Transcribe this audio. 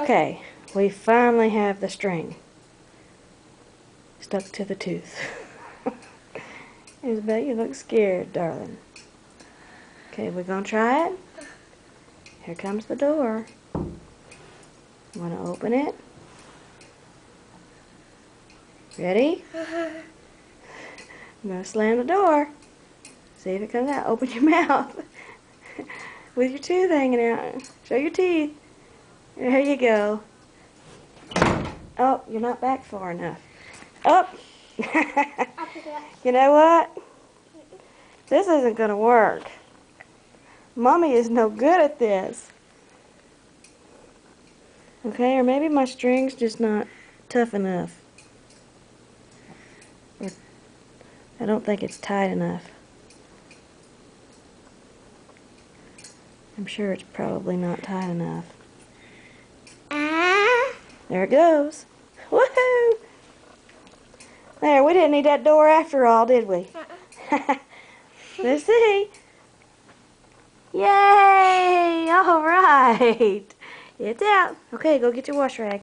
Okay, we finally have the string stuck to the tooth. Isabel, you look scared, darling. Okay, we're gonna try it. Here comes the door. I'm gonna open it. Ready? I'm gonna slam the door. See if it comes out. Open your mouth with your tooth hanging out. Show your teeth. There you go. Oh, you're not back far enough. Oh! You know what? This isn't going to work. Mommy is no good at this. Okay, or maybe my string's just not tough enough. Or I don't think it's tight enough. I'm sure it's probably not tight enough. There it goes. Woohoo! There, we didn't need that door after all, did we? Let's see. Yay! All right. It's out. Okay, go get your wash rag.